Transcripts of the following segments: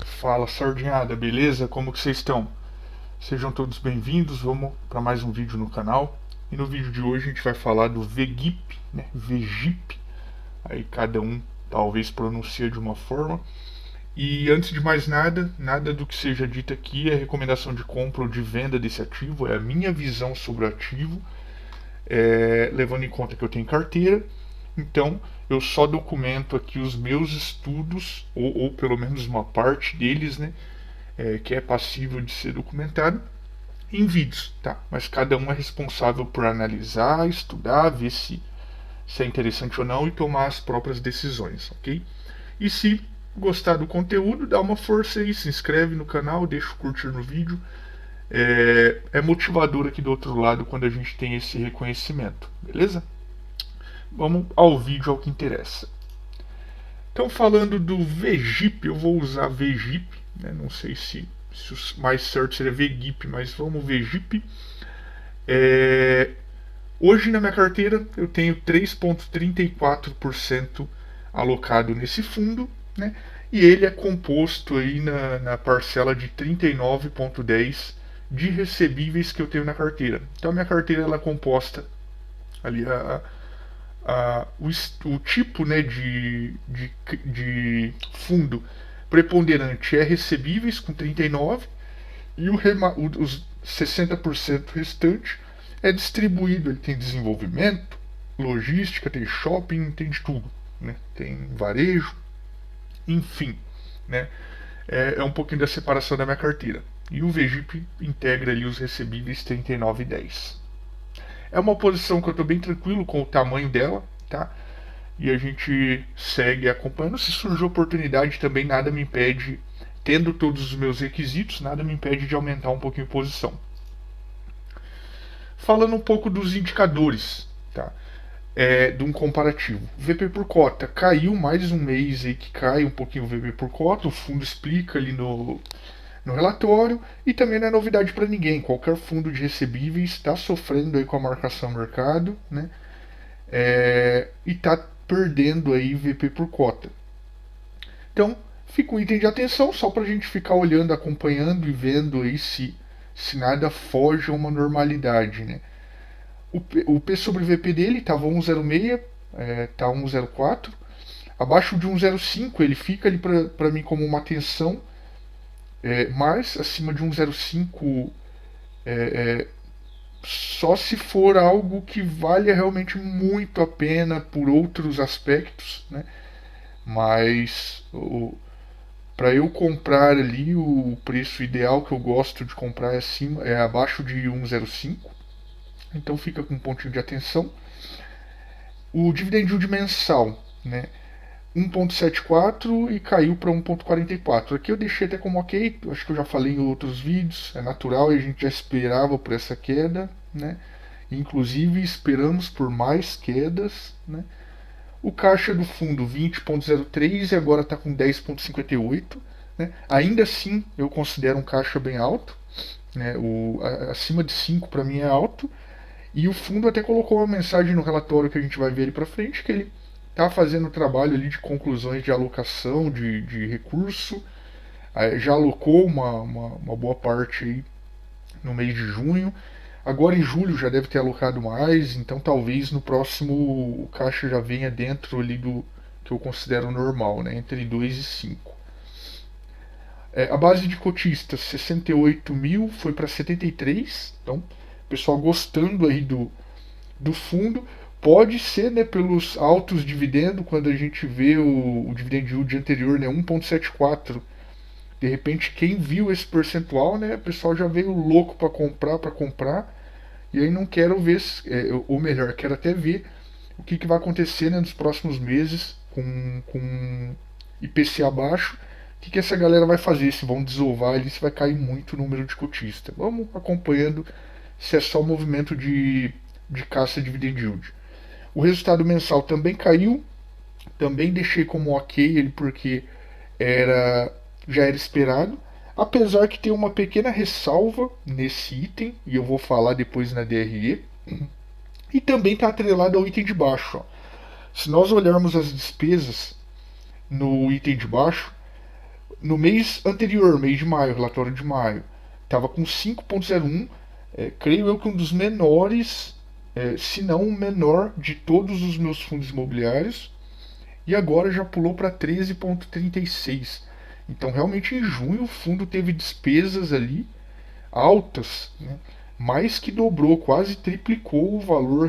Fala sardinhada, beleza? Como que vocês estão? Sejam todos bem-vindos, vamos para mais um vídeo no canal. E no vídeo de hoje a gente vai falar do VGIP, né? VGIP, aí cada um talvez pronuncia de uma forma. E antes de mais nada, nada do que seja dito aqui é recomendação de compra ou de venda desse ativo, é a minha visão sobre o ativo, levando em conta que eu tenho carteira. Então, eu só documento aqui os meus estudos, ou pelo menos uma parte deles, né? Que é passível de ser documentado em vídeos, tá? Mas cada um é responsável por analisar, estudar, ver se é interessante ou não e tomar as próprias decisões, ok? E se gostar do conteúdo, dá uma força aí, se inscreve no canal, deixa o curtir no vídeo. É motivador aqui do outro lado quando a gente tem esse reconhecimento, beleza? Vamos ao vídeo, ao que interessa. Então, falando do VGIP, eu vou usar VGIP, né? Não sei se o mais certo seria VGIP, mas vamos VGIP. É, Hoje na minha carteira eu tenho 3,34% alocado nesse fundo, né? E ele é composto aí na parcela de 39,10 de recebíveis que eu tenho na carteira. Então a minha carteira ela é composta ali o tipo, né, de fundo preponderante é recebíveis com 39 e os 60% restante é distribuído. Ele tem desenvolvimento, logística, tem shopping, tem de tudo, né? Tem varejo, enfim, né? É um pouquinho da separação da minha carteira. E o VGIP integra ali os recebíveis 39 e 10. É uma posição que eu estou bem tranquilo com o tamanho dela, tá? E a gente segue acompanhando. Se surgir oportunidade também, nada me impede, tendo todos os meus requisitos, nada me impede de aumentar um pouquinho a posição. Falando um pouco dos indicadores, tá? De um comparativo. VP por cota caiu mais um mês aí que cai um pouquinho o VP por cota. O fundo explica ali no relatório e também não é novidade para ninguém. Qualquer fundo de recebíveis está sofrendo aí com a marcação mercado, né? E está perdendo aí VP por cota. Então, fica um item de atenção só para a gente ficar olhando, acompanhando e vendo aí se nada foge a uma normalidade, né? O P sobre VP dele estava 1,06, tá 1,04. Abaixo de 1,05 ele fica ali para mim como uma atenção, mas acima de 1,05 só se for algo que valha realmente muito a pena por outros aspectos, né? Mas para eu comprar ali o preço ideal que eu gosto de comprar é abaixo de 1,05. Então fica com um pontinho de atenção. O dividend yield mensal, né? 1,74 e caiu para 1,44. Aqui eu deixei até como ok, acho que eu já falei em outros vídeos, é natural e a gente já esperava por essa queda, né? Inclusive esperamos por mais quedas, né? O caixa do fundo 20,03 e agora está com 10,58. Né? Ainda assim eu considero um caixa bem alto, né? Acima de 5 para mim é alto. E o fundo até colocou uma mensagem no relatório que a gente vai ver ali para frente, que ele está fazendo o trabalho ali de conclusões de alocação de recurso. Já alocou uma boa parte aí no mês de junho. Agora em julho já deve ter alocado mais, então talvez no próximo o caixa já venha dentro ali do que eu considero normal, né, entre 2 e 5. A base de cotistas 68 mil foi para 73, então pessoal gostando aí do fundo. Pode ser, né, pelos altos dividendos, quando a gente vê o dividend yield anterior, né, 1,74. De repente, quem viu esse percentual, né, o pessoal já veio louco para comprar. E aí não quero ver, ou melhor, quero até ver o que vai acontecer, né, nos próximos meses com IPCA baixo. O que essa galera vai fazer? Se vão desovar ali, se vai cair muito o número de cotistas. Vamos acompanhando se é só movimento de caça de dividend yield. O resultado mensal também caiu, também deixei como ok ele porque já era esperado, apesar que tem uma pequena ressalva nesse item, e eu vou falar depois na DRE, e também está atrelado ao item de baixo. Ó. Se nós olharmos as despesas no item de baixo, No mês anterior, mês de maio, relatório de maio, estava com 5,01, creio eu que um dos menores, se não o menor de todos os meus fundos imobiliários, e agora já pulou para 13,36. Então, realmente, em junho, o fundo teve despesas ali altas, né? Mais que dobrou, quase triplicou o valor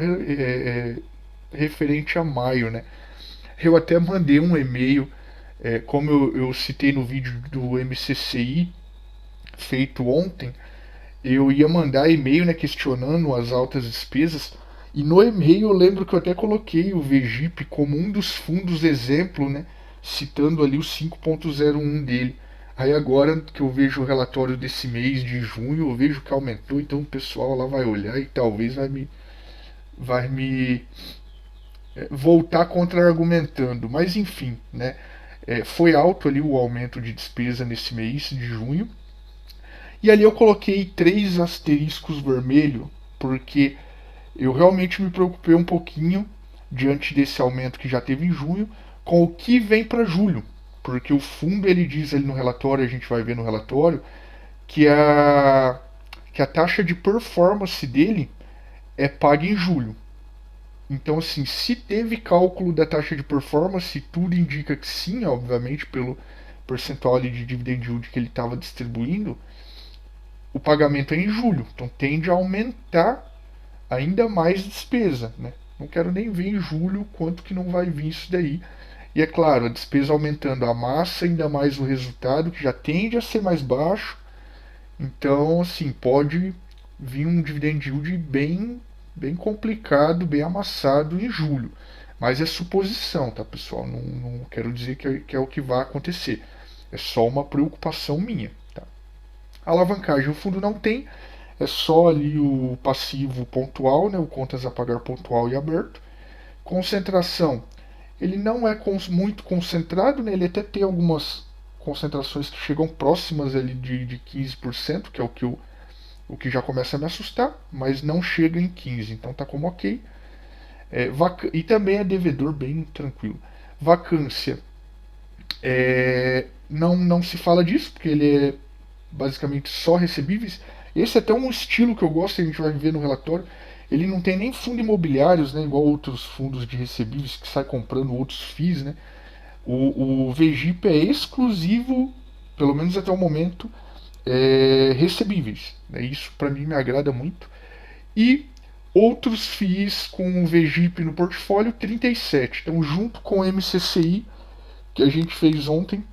referente a maio, né? Eu até mandei um e-mail, como eu citei no vídeo do MCCI feito ontem, eu ia mandar e-mail, né, questionando as altas despesas. E no e-mail eu lembro que eu até coloquei o VGIP como um dos fundos exemplo, né, citando ali o 5,01 dele. Aí agora que eu vejo o relatório desse mês de junho, eu vejo que aumentou, então o pessoal lá vai olhar e talvez vai me voltar contra-argumentando. Mas enfim, né, foi alto ali o aumento de despesa nesse mês de junho. E ali eu coloquei 3 vermelhos, porque eu realmente me preocupei um pouquinho, diante desse aumento que já teve em junho, com o que vem para julho. Porque o fundo ele diz ali no relatório, a gente vai ver no relatório, que a taxa de performance dele é paga em julho. Então, assim, se teve cálculo da taxa de performance, tudo indica que sim, obviamente, pelo percentual ali de dividend yield que ele estava distribuindo, o pagamento é em julho. Então, tende a aumentar ainda mais despesa, né? Não quero nem ver em julho quanto que não vai vir isso daí. E é claro, a despesa aumentando amassa ainda mais o resultado, que já tende a ser mais baixo. Então, assim, pode vir um dividend yield bem complicado, bem amassado em julho. Mas é suposição, tá, pessoal? Não quero dizer que é o que vai acontecer. É só uma preocupação minha, tá? Alavancagem o fundo não tem, é só ali o passivo pontual, né, o contas a pagar pontual e aberto. Concentração, ele não é muito concentrado, né, ele até tem algumas concentrações que chegam próximas ali de 15%, que é o que já começa a me assustar, mas não chega em 15%, então tá como ok. E também é devedor bem tranquilo. Vacância, não se fala disso, porque ele é basicamente só recebíveis. Esse é até um estilo que eu gosto, a gente vai ver no relatório. Ele não tem nem fundo imobiliários, né, igual outros fundos de recebíveis que sai comprando outros FIIs, né? O VGIP é exclusivo, pelo menos até o momento, recebíveis. Né? Isso para mim me agrada muito. E outros FIIs com o VGIP no portfólio 37. Então, junto com o MCCI, que a gente fez ontem,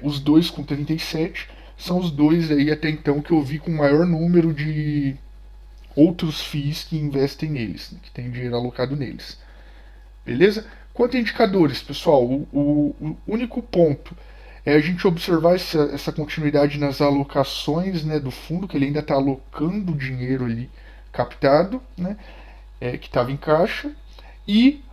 os dois com 37 são os dois aí até então que eu vi com maior número de outros FIIs que investem neles, que tem dinheiro alocado neles. Beleza? Quanto a indicadores, pessoal, o único ponto é a gente observar essa continuidade nas alocações, né, do fundo, que ele ainda está alocando dinheiro ali captado, né, que estava em caixa, e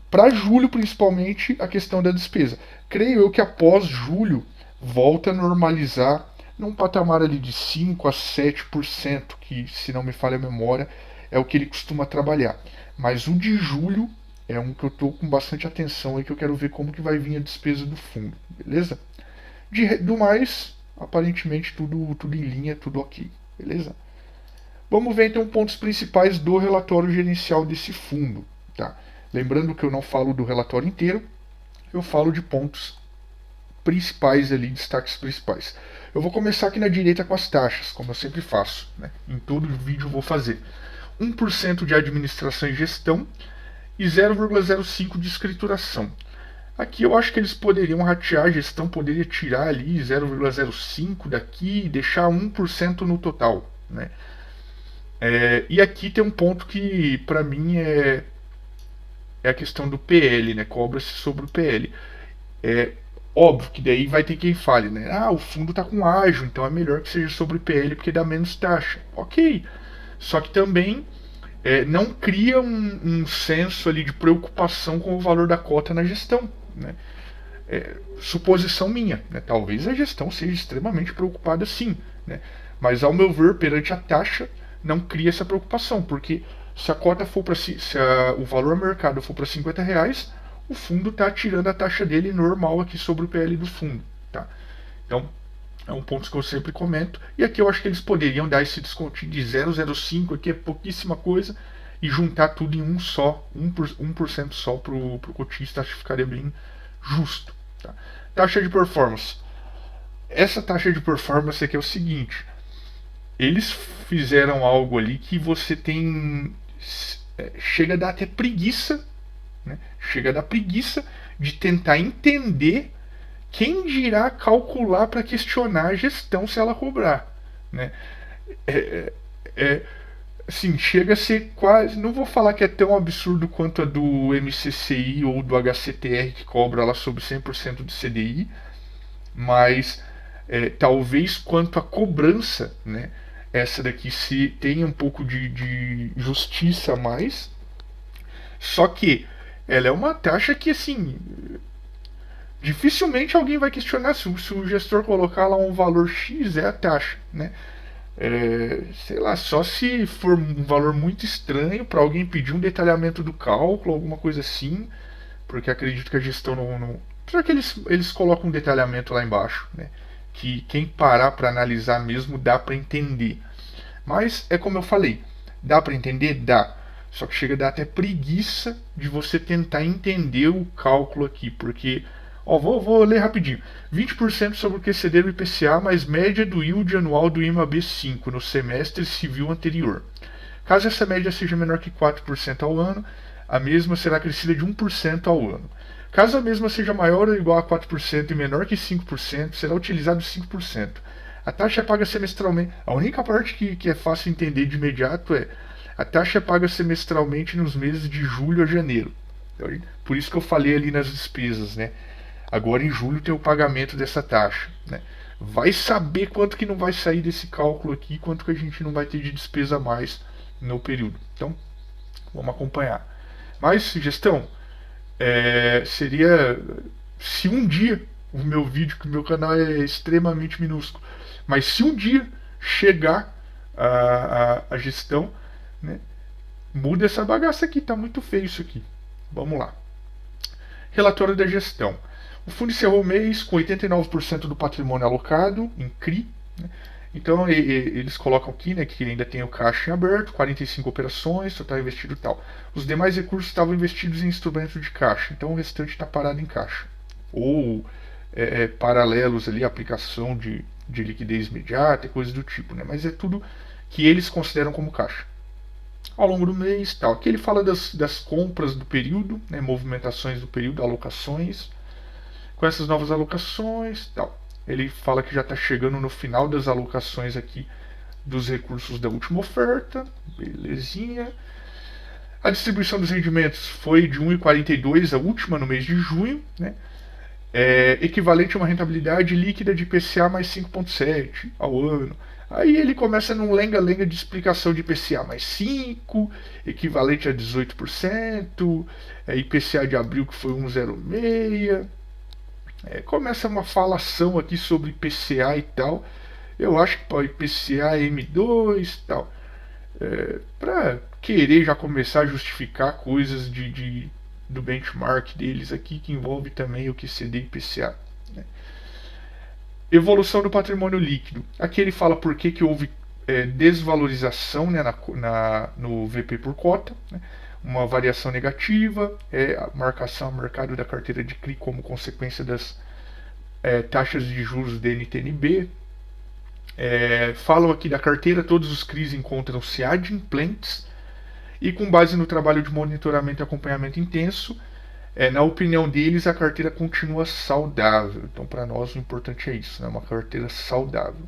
para julho, principalmente, a questão da despesa. Creio eu que após julho volta a normalizar num patamar ali de 5 a 7%, que, se não me falha a memória, é o que ele costuma trabalhar. Mas o de julho é um que eu estou com bastante atenção aí, que eu quero ver como que vai vir a despesa do fundo, beleza? Do mais, aparentemente tudo em linha, tudo ok, beleza? Vamos ver então pontos principais do relatório gerencial desse fundo, tá? Lembrando que eu não falo do relatório inteiro, eu falo de pontos principais ali, destaques principais. Eu vou começar aqui na direita com as taxas, como eu sempre faço, né? Em todo vídeo eu vou fazer 1% de administração e gestão e 0,05% de escrituração. Aqui eu acho que eles poderiam ratear, a gestão poderia tirar ali 0,05% daqui e deixar 1% no total, né? E aqui tem um ponto que para mim é a questão do PL, né? Cobra-se sobre o PL. É óbvio que daí vai ter quem fale, né? Ah, o fundo está com ágio, então é melhor que seja sobre o PL porque dá menos taxa. Ok. Só que também não cria um senso ali de preocupação com o valor da cota na gestão, né? Suposição minha, né? Talvez a gestão seja extremamente preocupada sim, né? Mas ao meu ver, perante a taxa, não cria essa preocupação, porque se a cota for para o valor mercado for para R$ 50, o fundo está tirando a taxa dele normal aqui sobre o PL do fundo. Tá? Então, é um ponto que eu sempre comento. E aqui eu acho que eles poderiam dar esse descontinho de 0,05, aqui é pouquíssima coisa, e juntar tudo em um só, 1% só para o cotista, acho que ficaria bem justo. Tá? Taxa de performance. Essa taxa de performance aqui é o seguinte: eles fizeram algo ali que você tem. Chega a dar até preguiça, né? Chega a dar preguiça de tentar entender quem dirá calcular para questionar a gestão se ela cobrar, né? É, é, assim, chega a ser quase, não vou falar que é tão absurdo quanto a do MCCI ou do HCTR que cobra lá sobre 100% do CDI, mas talvez quanto a cobrança, né? Essa daqui se tem um pouco de justiça a mais, só que ela é uma taxa que, assim, dificilmente alguém vai questionar se o gestor colocar lá um valor X é a taxa, né? Sei lá, só se for um valor muito estranho para alguém pedir um detalhamento do cálculo, alguma coisa assim, porque acredito que a gestão não. Será que eles colocam um detalhamento lá embaixo, né? Que quem parar para analisar mesmo dá para entender. Mas é como eu falei, dá para entender? Dá. Só que chega a dar até preguiça de você tentar entender o cálculo aqui, porque, ó, vou ler rapidinho. 20% sobre o que exceder o IPCA, mais média do yield anual do IMAB5 no semestre civil anterior. Caso essa média seja menor que 4% ao ano, a mesma será acrescida de 1% ao ano. Caso a mesma seja maior ou igual a 4% e menor que 5%, será utilizado 5%. A taxa é paga semestralmente. A única parte que é fácil entender de imediato é: a taxa é paga semestralmente nos meses de julho a janeiro. Por isso que eu falei ali nas despesas, né? Agora em julho tem o pagamento dessa taxa, né? Vai saber quanto que não vai sair desse cálculo aqui, quanto que a gente não vai ter de despesa a mais no período. Então, vamos acompanhar. Mas, gestão, seria se um dia o meu vídeo, que o meu canal é extremamente minúsculo, mas se um dia chegar a gestão, né, muda essa bagaça aqui, tá muito feio isso aqui. Vamos lá. Relatório da gestão. O fundo encerrou o mês com 89% do patrimônio alocado em CRI, né? Então eles colocam aqui, né, que ainda tem o caixa em aberto, 45 operações, total investido e tal. Os demais recursos estavam investidos em instrumentos de caixa, então o restante está parado em caixa. Ou paralelos ali, aplicação de liquidez imediata e coisas do tipo, né? Mas é tudo que eles consideram como caixa. Ao longo do mês, tal. Aqui ele fala das compras do período, né, movimentações do período, alocações. Com essas novas alocações, tal. Ele fala que já está chegando no final das alocações aqui dos recursos da última oferta, belezinha. A distribuição dos rendimentos foi de 1,42 a última no mês de junho, né? Equivalente a uma rentabilidade líquida de IPCA mais 5,7 ao ano. Aí ele começa num lenga-lenga de explicação de IPCA mais 5, equivalente a 18%, IPCA de abril que foi 1,06. Começa uma falação aqui sobre IPCA e tal. Eu acho que para IPCA M2 e tal. Para querer já começar a justificar coisas do benchmark deles aqui, que envolve também o QCD e IPCA. Né? Evolução do patrimônio líquido. Aqui ele fala por que houve desvalorização, né, no VP por cota, né? Uma variação negativa, a marcação ao mercado da carteira de CRI como consequência das taxas de juros DNTNB. Falam aqui da carteira, todos os CRIs encontram-se adimplentes e com base no trabalho de monitoramento e acompanhamento intenso, na opinião deles, a carteira continua saudável. Então, para nós, o importante é isso, né? Uma carteira saudável.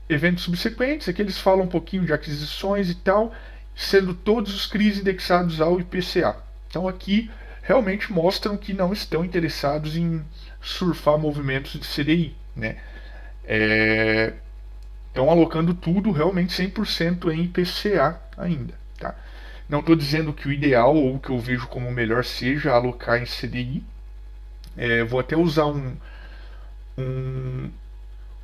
Eventos subsequentes, aqui eles falam um pouquinho de aquisições e tal, sendo todos os CRIs indexados ao IPCA. Então, aqui realmente mostram que não estão interessados em surfar movimentos de CDI, né? Estão alocando tudo realmente 100% em IPCA ainda, tá? Não estou dizendo que o ideal ou o que eu vejo como melhor seja alocar em CDI. Vou até usar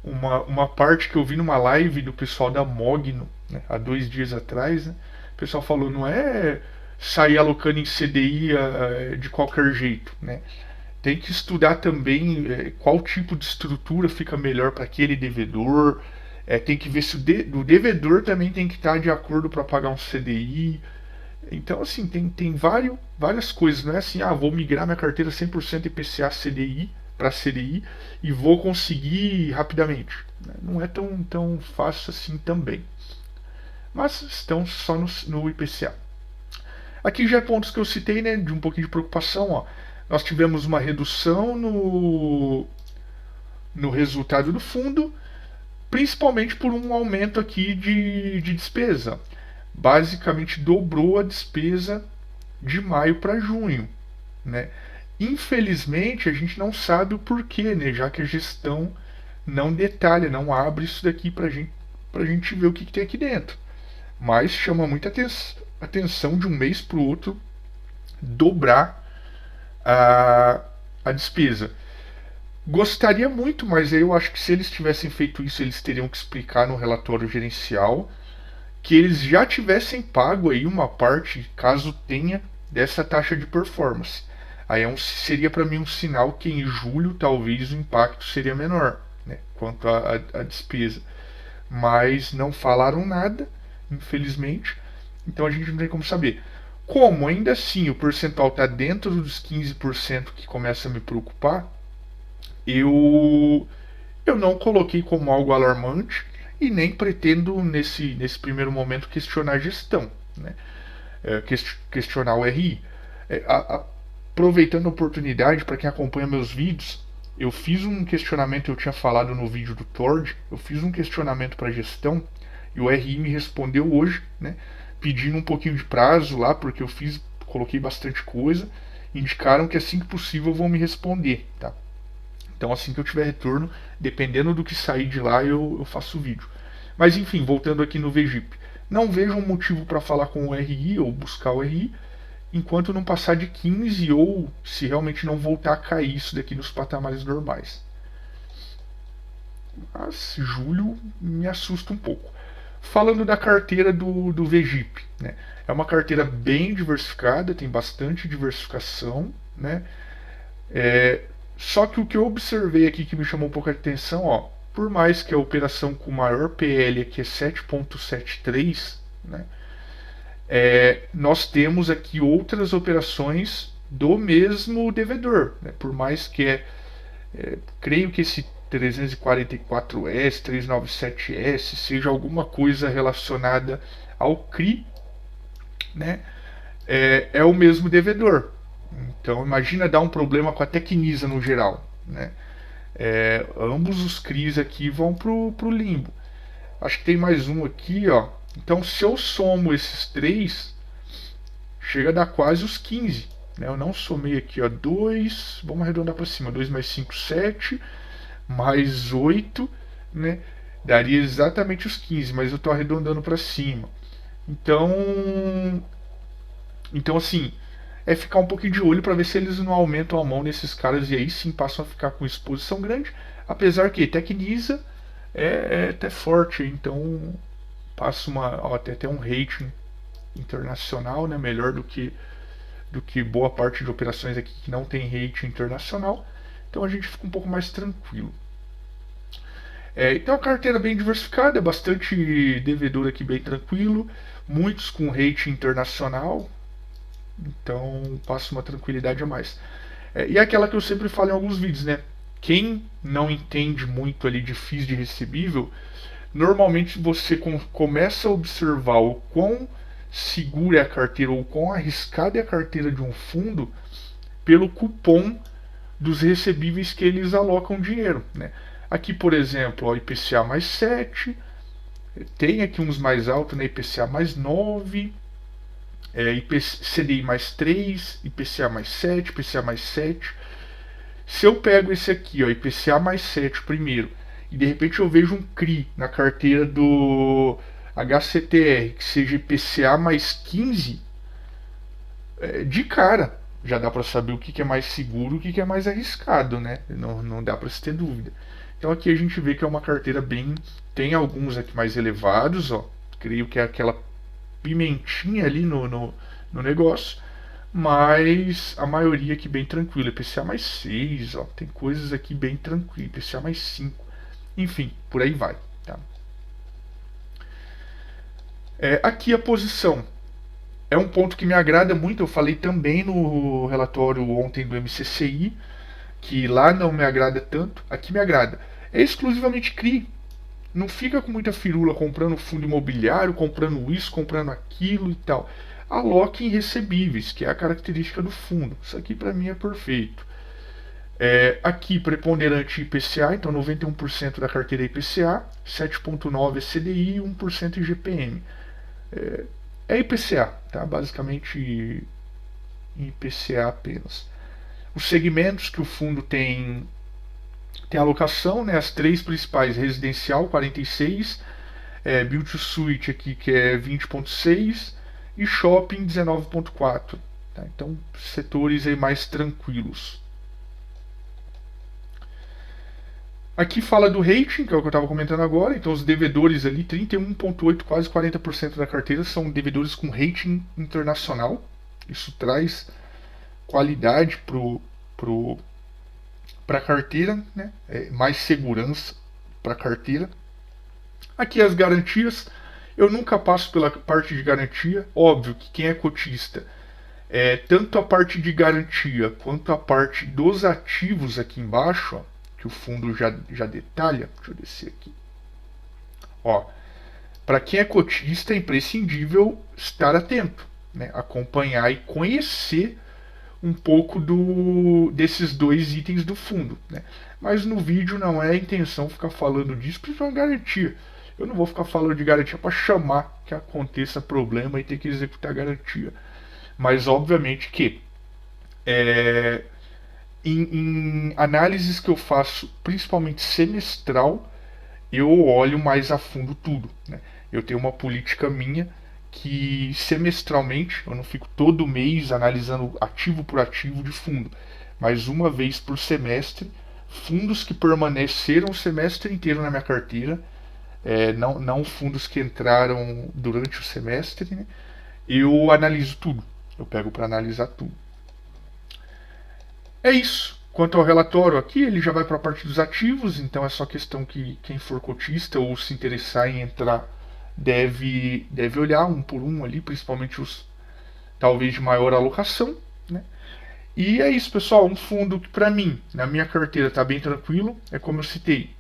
uma parte que eu vi numa live do pessoal da Mogno, né, há 2 dias atrás. Né? O pessoal falou, não é sair alocando em CDI de qualquer jeito, né? Tem que estudar também qual tipo de estrutura fica melhor para aquele devedor. Tem que ver se o devedor também tem que estar de acordo para pagar um CDI. Então, assim, tem várias coisas. Não é assim, vou migrar minha carteira 100% IPCA CDI para CDI e vou conseguir rapidamente. Não é tão fácil assim também. Mas estão só no IPCA. Aqui já é pontos que eu citei, né, de um pouquinho de preocupação. Ó. Nós tivemos uma redução no resultado do fundo, principalmente por um aumento aqui de despesa. Basicamente dobrou a despesa de maio para junho, né? Infelizmente a gente não sabe o porquê, né? Já que a gestão não detalha, não abre isso daqui para gente ver o que tem aqui dentro. Mas chama muita atenção de um mês para o outro dobrar a despesa. Gostaria muito, mas eu acho que se eles tivessem feito isso, eles teriam que explicar no relatório gerencial que eles já tivessem pago aí uma parte, caso tenha, dessa taxa de performance. Aí seria para mim um sinal que em julho talvez o impacto seria menor, né, quanto à despesa. Mas não falaram nada, infelizmente. Então a gente não tem como saber. Como ainda assim o percentual está dentro dos 15% que começa a me preocupar, eu não coloquei como algo alarmante e nem pretendo, nesse primeiro momento, questionar a gestão, né? Questionar o RI. Aproveitando a oportunidade, para quem acompanha meus vídeos, eu fiz um questionamento, eu tinha falado no vídeo do Tord, eu fiz um questionamento para a gestão e o RI me respondeu hoje, né, pedindo um pouquinho de prazo lá, porque coloquei bastante coisa, indicaram que assim que possível vão me responder, tá? Então, assim que eu tiver retorno, dependendo do que sair de lá, eu faço o vídeo. Mas, enfim, voltando aqui no VGIP. Não vejo um motivo para falar com o RI ou buscar o RI enquanto não passar de 15 ou se realmente não voltar a cair isso daqui nos patamares normais. Mas julho me assusta um pouco. Falando da carteira do VGIP, né? É uma carteira bem diversificada, tem bastante diversificação, né? Só que o que eu observei aqui que me chamou um pouco a atenção, ó, por mais que a operação com maior PL aqui é 7,73, né, nós temos aqui outras operações do mesmo devedor, né, por mais que creio que esse 344S, 397S seja alguma coisa relacionada ao CRI, né, é o mesmo devedor. Então imagina dar um problema com a Tecnisa no geral, né? Ambos os CRIs aqui vão pro limbo. Acho que tem mais um aqui, ó. Então se eu somo esses três, chega a dar quase os 15. Né? Eu não somei aqui, ó, 2, vamos arredondar para cima, 2 mais 5, 7, mais 8, né? Daria exatamente os 15, mas eu estou arredondando para cima. Então assim, ficar um pouquinho de olho para ver se eles não aumentam a mão nesses caras e aí sim passam a ficar com exposição grande. Apesar que Tecnisa é até forte, então passa tem até um rating internacional, né, melhor do que boa parte de operações aqui que não tem rating internacional. Então a gente fica um pouco mais tranquilo. Então a carteira bem diversificada, bastante devedor aqui bem tranquilo, muitos com rating internacional, então passa uma tranquilidade a mais. E é aquela que eu sempre falo em alguns vídeos, né? Quem não entende muito ali de FIIs de recebível, normalmente você começa a observar o quão segura é a carteira ou quão arriscada é a carteira de um fundo pelo cupom dos recebíveis que eles alocam dinheiro, né? Aqui, por exemplo, ó, IPCA mais 7, tem aqui uns mais altos, né? IPCA mais 9, CDI mais 3, IPCA mais 7, IPCA mais 7. Se eu pego esse aqui, ó, IPCA mais 7 primeiro, e de repente eu vejo um CRI na carteira do HCTR que seja IPCA mais 15, de cara já dá para saber o que é mais seguro, o que é mais arriscado, né? Não dá para se ter dúvida. Então aqui a gente vê que é uma carteira bem... Tem alguns aqui mais elevados, ó. Creio que é aquela pimentinha ali no no negócio, mas a maioria aqui bem tranquila. IPCA mais 6, ó, tem coisas aqui bem tranquilas, IPCA mais 5, enfim, por aí vai. Tá? Aqui a posição é um ponto que me agrada muito. Eu falei também no relatório ontem do MCCI, que lá não me agrada tanto, aqui me agrada. É exclusivamente CRI. Não fica com muita firula comprando fundo imobiliário, comprando isso, comprando aquilo e tal. Aloque em recebíveis, que é a característica do fundo. Isso aqui para mim é perfeito. Aqui preponderante IPCA, então 91% da carteira é IPCA, 7,9% é CDI e 1% IGPM. É IPCA, tá? Basicamente IPCA apenas. Os segmentos que o fundo tem alocação, né? As três principais: residencial 46, build to suite aqui que é 20,6 e shopping 19,4. Tá? Então setores aí mais tranquilos. Aqui fala do rating, que é o que eu estava comentando agora. Então os devedores ali, 31,8, quase 40% da carteira são devedores com rating internacional. Isso traz qualidade para a carteira, né? Mais segurança para a carteira. Aqui as garantias, eu nunca passo pela parte de garantia. Óbvio que quem é cotista, tanto a parte de garantia quanto a parte dos ativos aqui embaixo, ó, que o fundo já detalha. Deixa eu descer aqui. Para quem é cotista é imprescindível estar atento, né? Acompanhar e conhecer um pouco desses dois itens do fundo, né? Mas no vídeo não é a intenção ficar falando disso, porque é uma garantia. Eu não vou ficar falando de garantia para chamar que aconteça problema e ter que executar a garantia. Mas obviamente que em análises que eu faço, principalmente semestral, eu olho mais a fundo tudo, né? Eu tenho uma política minha que semestralmente, eu não fico todo mês analisando ativo por ativo de fundo, mas uma vez por semestre, fundos que permaneceram o semestre inteiro na minha carteira, não fundos que entraram durante o semestre, né? Eu analiso tudo, eu pego para analisar tudo. É isso. Quanto ao relatório aqui, ele já vai para a parte dos ativos, então é só questão que quem for cotista ou se interessar em entrar deve olhar um por um ali, principalmente os talvez de maior alocação, né? E é isso, pessoal. Um fundo que para mim, na minha carteira, está bem tranquilo. É como eu citei.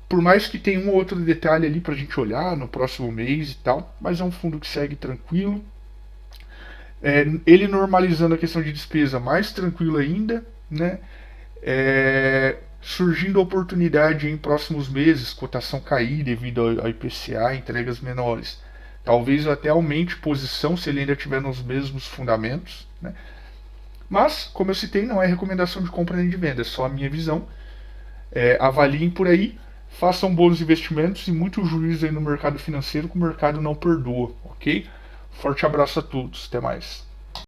Por mais que tenha um ou outro detalhe ali para a gente olhar no próximo mês e tal, mas é um fundo que segue tranquilo. Ele normalizando a questão de despesa, mais tranquilo ainda, né? Surgindo oportunidade em próximos meses, cotação cair devido ao IPCA, entregas menores. Talvez até aumente posição se ele ainda tiver nos mesmos fundamentos, né? Mas, como eu citei, não é recomendação de compra nem de venda, é só a minha visão. Avaliem por aí, façam bons investimentos e muito juízo aí no mercado financeiro, que o mercado não perdoa, ok? Forte abraço a todos, até mais.